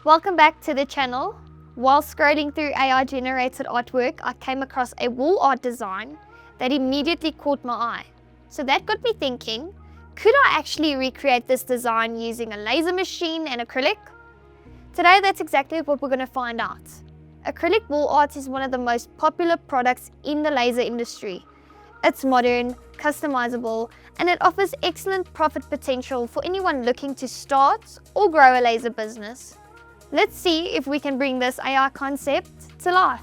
Welcome back to the channel. While scrolling through AI generated artwork, I came across a wall art design that immediately caught my eye. So that got me thinking, could I actually recreate this design using a laser machine and acrylic? Today that's exactly what we're going to find out. Acrylic wall art is one of the most popular products in the laser industry. It's modern, customizable, and it offers excellent profit potential for anyone looking to start or grow a laser business. Let's see if we can bring this AI concept to life.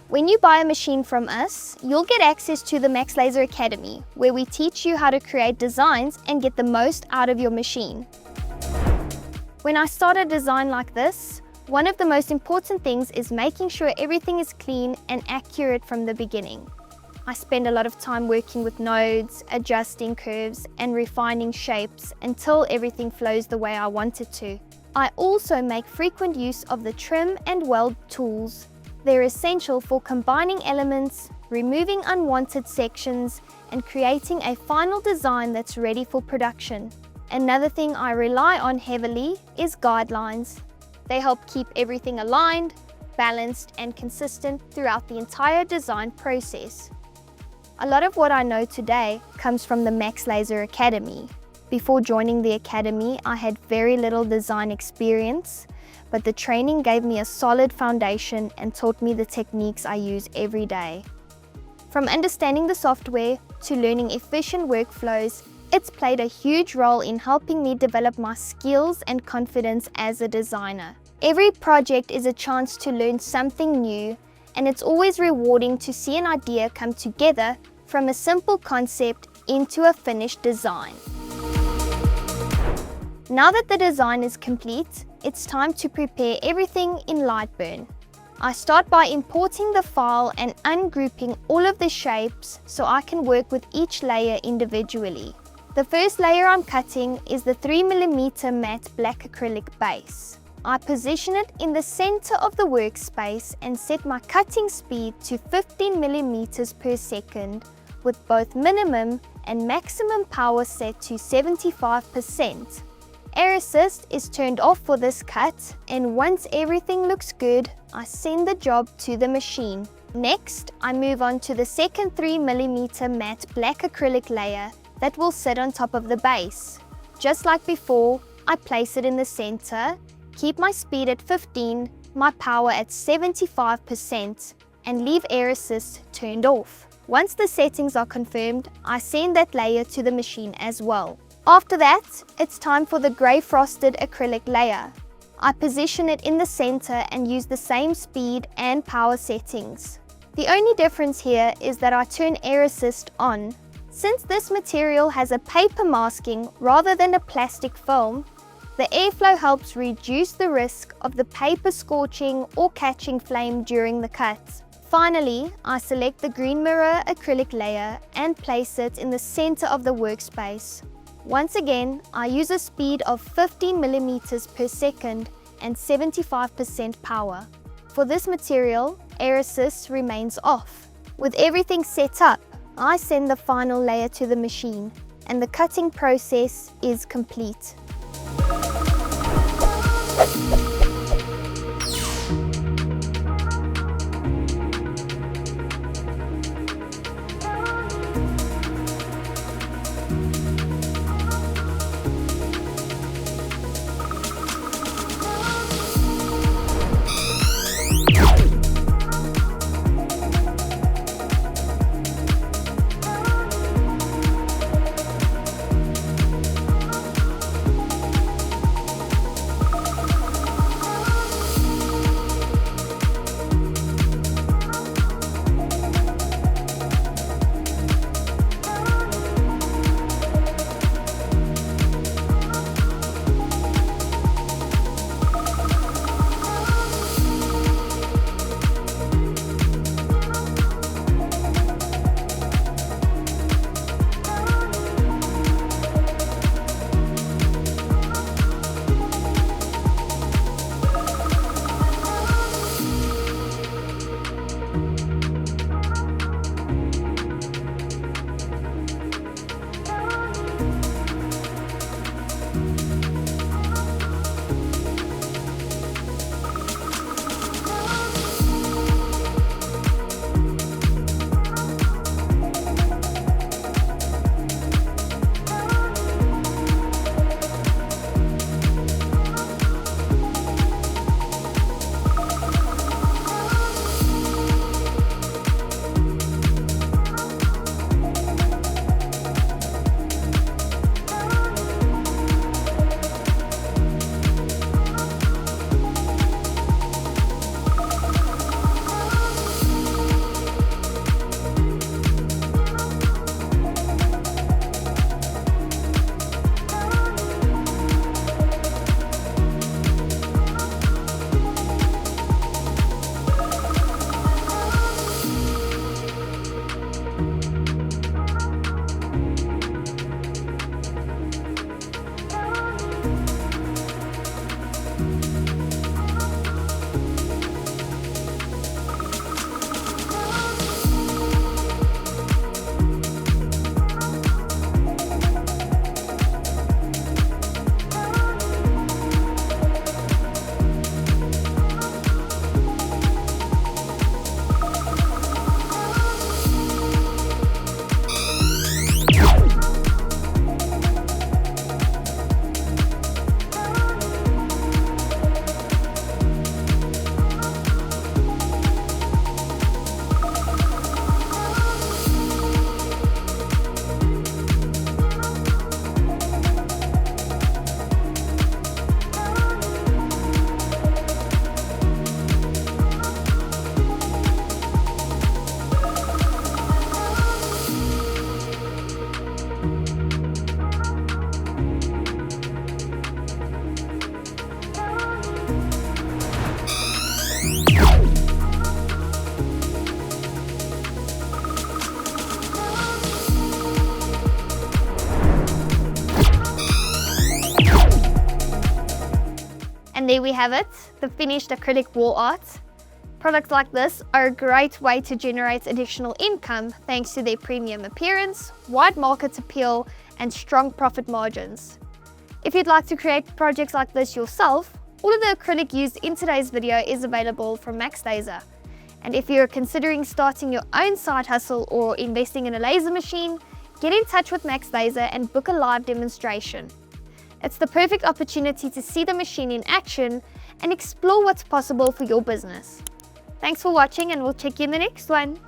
When you buy a machine from us, you'll get access to the Maxlaser Academy, where we teach you how to create designs and get the most out of your machine. When I start a design like this, one of the most important things is making sure everything is clean and accurate from the beginning. I spend a lot of time working with nodes, adjusting curves, and refining shapes until everything flows the way I want it to. I also make frequent use of the trim and weld tools. They're essential for combining elements, removing unwanted sections, and creating a final design that's ready for production. Another thing I rely on heavily is guidelines. They help keep everything aligned, balanced, and consistent throughout the entire design process. A lot of what I know today comes from the Maxlaser Academy. Before joining the Academy, I had very little design experience, but the training gave me a solid foundation and taught me the techniques I use every day. From understanding the software to learning efficient workflows, it's played a huge role in helping me develop my skills and confidence as a designer. Every project is a chance to learn something new, and it's always rewarding to see an idea come together from a simple concept into a finished design. Now that the design is complete, it's time to prepare everything in LightBurn. I start by importing the file and ungrouping all of the shapes so I can work with each layer individually. The first layer I'm cutting is the 3mm matte black acrylic base. I position it in the center of the workspace and set my cutting speed to 15mm per second, with both minimum and maximum power set to 75%. Air assist is turned off for this cut, and once everything looks good, I send the job to the machine. Next, I move on to the second 3mm matte black acrylic layer that will sit on top of the base. Just like before, I place it in the center, keep my speed at 15, my power at 75%, and leave air assist turned off. Once the settings are confirmed, I send that layer to the machine as well. After that, it's time for the grey frosted acrylic layer. I position it in the center and use the same speed and power settings. The only difference here is that I turn air assist on. Since this material has a paper masking rather than a plastic film, the airflow helps reduce the risk of the paper scorching or catching flame during the cut. Finally, I select the green mirror acrylic layer and place it in the center of the workspace. Once again, I use a speed of 15mm per second and 75% power. For this material, air assist remains off. With everything set up, I send the final layer to the machine, and the cutting process is complete. And there we have it, the finished acrylic wall art. Products like this are a great way to generate additional income thanks to their premium appearance, wide market appeal, and strong profit margins. If you'd like to create projects like this yourself, all of the acrylic used in today's video is available from Maxlaser. And if you're considering starting your own side hustle or investing in a laser machine, get in touch with Maxlaser and book a live demonstration. It's the perfect opportunity to see the machine in action and explore what's possible for your business. Thanks for watching, and we'll check you in the next one.